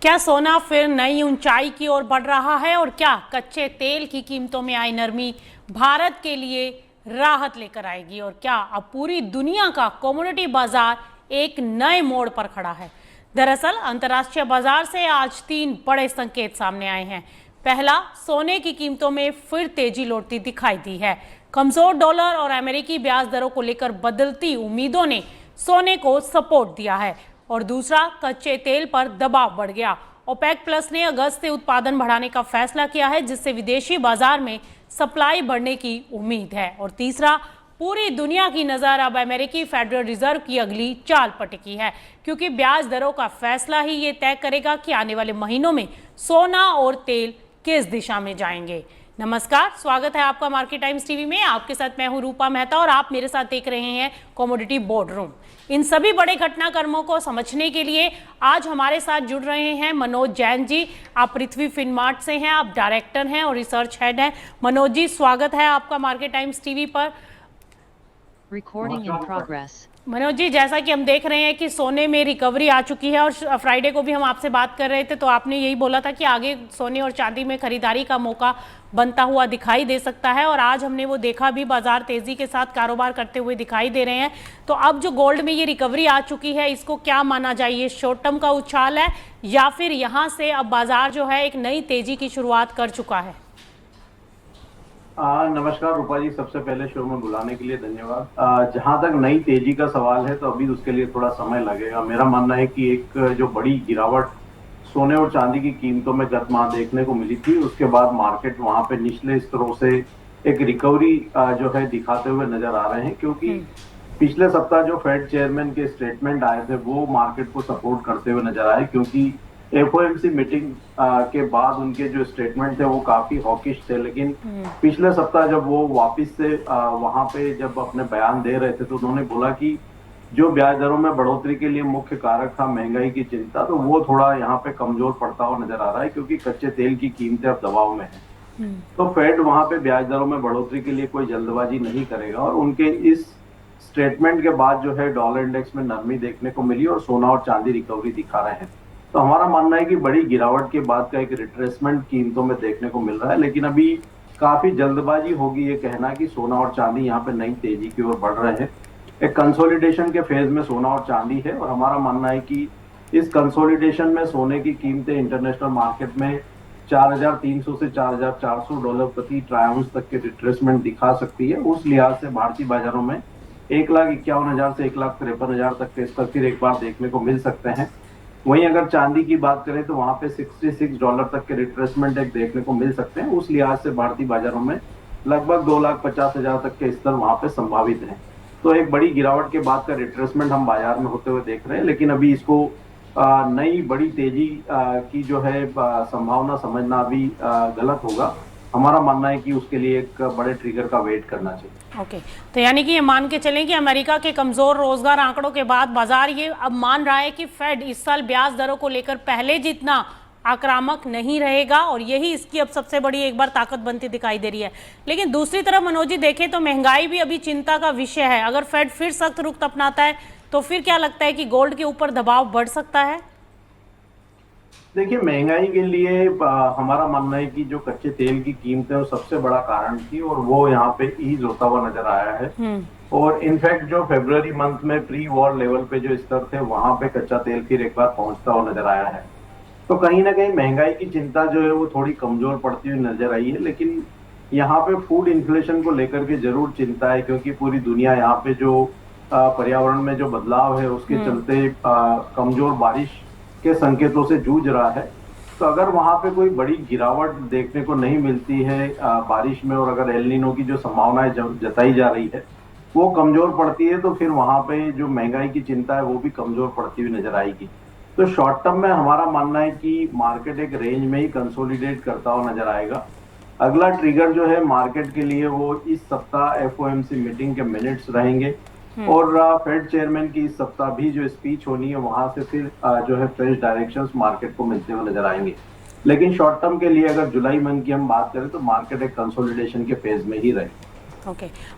क्या सोना फिर नई ऊंचाई की ओर बढ़ रहा है और क्या कच्चे तेल की कीमतों में आई नरमी भारत के लिए राहत लेकर आएगी और क्या अब पूरी दुनिया का कमोडिटी बाजार एक नए मोड़ पर खड़ा है। दरअसल अंतर्राष्ट्रीय बाजार से आज 3 बड़े संकेत सामने आए हैं। पहला, सोने की कीमतों में फिर तेजी लौटती दिखाई दी है। कमजोर डॉलर और अमेरिकी ब्याज दरों को लेकर बदलती उम्मीदों ने सोने को सपोर्ट दिया है। और दूसरा, कच्चे तेल पर दबाव बढ़ गया। ओपेक प्लस ने अगस्त से उत्पादन बढ़ाने का फैसला किया है, जिससे विदेशी बाजार में सप्लाई बढ़ने की उम्मीद है। और तीसरा, पूरी दुनिया की नजर अब अमेरिकी फेडरल रिजर्व की अगली चाल पर टिकी है, क्योंकि ब्याज दरों का फैसला ही ये तय करेगा कि आने वाले महीनों में सोना और तेल किस दिशा में जाएंगे। नमस्कार, स्वागत है आपका मार्केट टाइम्स टीवी में। आपके साथ मैं हूं रूपा मेहता और आप मेरे साथ देख रहे हैं कमोडिटी बोर्ड रूम। इन सभी बड़े घटनाक्रमों को समझने के लिए आज हमारे साथ जुड़ रहे हैं मनोज जैन जी। आप पृथ्वी फिनमार्ट से हैं, आप डायरेक्टर हैं और रिसर्च हेड हैं। मनोज जी, स्वागत है आपका मार्केट टाइम्स टीवी पर। Recording in progress. Manoj ji, जैसा कि हम देख रहे हैं कि सोने में रिकवरी आ चुकी है और फ्राइडे को भी हम आपसे बात कर रहे थे तो आपने यही बोला था कि आगे सोने और चांदी में खरीदारी का मौका बनता हुआ दिखाई दे सकता है और आज हमने वो देखा भी, बाजार तेजी के साथ कारोबार करते हुए दिखाई दे रहे हैं। तो अब जो गोल्ड में ये रिकवरी आ चुकी है, इसको क्या माना जाए? ये शॉर्ट टर्म का उछाल है या फिर यहाँ से अब बाजार जो है एक नई तेजी की शुरुआत कर चुका है? नमस्कार रूपा जी, सबसे पहले शो में बुलाने के लिए धन्यवाद। जहां तक नई तेजी का सवाल है तो अभी उसके लिए थोड़ा समय लगेगा। मेरा मानना है कि एक जो बड़ी गिरावट सोने और चांदी की कीमतों में गत माह देखने को मिली थी, उसके बाद मार्केट वहां पे निचले स्तरों से एक रिकवरी जो है दिखाते हुए नजर आ रहे हैं, क्योंकि पिछले सप्ताह जो फेड चेयरमैन के स्टेटमेंट आए थे वो मार्केट को सपोर्ट करते हुए नजर आए, क्योंकि एफओएमसी मीटिंग के बाद उनके जो स्टेटमेंट थे वो काफी हॉकिश थे। लेकिन पिछले सप्ताह जब वो वापस से वहां पे जब अपने बयान दे रहे थे तो उन्होंने बोला कि जो ब्याज दरों में बढ़ोतरी के लिए मुख्य कारक था महंगाई की चिंता, तो वो थोड़ा यहाँ पे कमजोर पड़ता हुआ नजर आ रहा है, क्योंकि कच्चे तेल की कीमतें अब दबाव में है। तो फेड वहां पे ब्याज दरों में बढ़ोतरी के लिए कोई जल्दबाजी नहीं करेगा और उनके इस स्टेटमेंट के बाद जो है डॉलर इंडेक्स में नरमी देखने को मिली और सोना और चांदी रिकवरी दिखा रहे हैं। तो हमारा मानना है कि बड़ी गिरावट के बाद का एक रिट्रेसमेंट कीमतों में देखने को मिल रहा है, लेकिन अभी काफी जल्दबाजी होगी ये कहना कि सोना और चांदी यहाँ पे नई तेजी की ओर बढ़ रहे हैं। एक कंसोलिडेशन के फेज में सोना और चांदी है और हमारा मानना है कि इस कंसोलिडेशन में सोने की कीमतें इंटरनेशनल मार्केट में 4,300 से 4,400 डॉलर प्रति ट्राउंस तक के रिट्रेसमेंट दिखा सकती है। उस लिहाज से भारतीय बाजारों में 1,51,000 से 1,53,000 तक के स्तर फिर एक बार देखने को मिल सकते हैं। वहीं अगर चांदी की बात करें तो वहां पे 66 डॉलर तक के रिट्रेसमेंट एक देखने को मिल सकते हैं। उस लिहाज से भारतीय बाजारों में लगभग 2,50,000 तक के स्तर वहां पे संभावित हैं। तो एक बड़ी गिरावट के बाद का रिट्रेसमेंट हम बाजार में होते हुए देख रहे हैं, लेकिन अभी इसको नई बड़ी तेजी की जो है संभावना समझना अभी गलत होगा। हमारा मानना है कि उसके लिए एक बड़े ट्रिगर का वेट करना चाहिए। ओके, तो यानी कि ये मान के चलें कि अमेरिका के कमजोर रोजगार आंकड़ों के बाद बाजार ये अब मान रहा है कि फेड इस साल ब्याज दरों को लेकर पहले जितना आक्रामक नहीं रहेगा और यही इसकी अब सबसे बड़ी एक बार ताकत बनती दिखाई दे रही है। लेकिन दूसरी तरफ मनोज जी देखें तो महंगाई भी अभी चिंता का विषय है। अगर फेड फिर सख्त रुख अपनाता है तो फिर क्या लगता है कि गोल्ड के ऊपर दबाव बढ़ सकता है? देखिए, महंगाई के लिए हमारा मानना है कि जो कच्चे तेल की कीमतें वो सबसे बड़ा कारण थी और वो यहाँ पे ईज होता हुआ नजर आया है। और इनफैक्ट जो फरवरी मंथ में प्री वॉर लेवल पे जो स्तर थे वहां पे कच्चा तेल फिर एक बार पहुंचता हुआ नजर आया है। तो कहीं ना कहीं महंगाई की चिंता जो है वो थोड़ी कमजोर पड़ती हुई नजर आई है। लेकिन यहाँ पे फूड इन्फ्लेशन को लेकर के जरूर चिंता है, क्योंकि पूरी दुनिया यहाँ पे जो पर्यावरण में जो बदलाव है उसके चलते कमजोर बारिश के संकेतों से जूझ रहा है। तो अगर वहां पे कोई बड़ी गिरावट देखने को नहीं मिलती है बारिश में, और अगर एल नीनो की जो संभावनाएं जताई जा रही है वो कमजोर पड़ती है, तो फिर वहां पे जो महंगाई की चिंता है वो भी कमजोर पड़ती हुई नजर आएगी। तो शॉर्ट टर्म में हमारा मानना है कि मार्केट एक रेंज में ही कंसोलिडेट करता हुआ नजर आएगा। अगला ट्रिगर जो है मार्केट के लिए वो इस सप्ताह एफओएमसी मीटिंग के मिनट्स रहेंगे और फेड चेयरमैन की इस सप्ताह भी जो स्पीच होनी है वहां से फिर जो है फ्रेश डायरेक्शंस मार्केट को मिलते हुए नजर आएंगे। लेकिन शॉर्ट टर्म के लिए अगर जुलाई मंथ की हम बात करें तो मार्केट एक कंसोलिडेशन के फेज में ही रहे। ओके,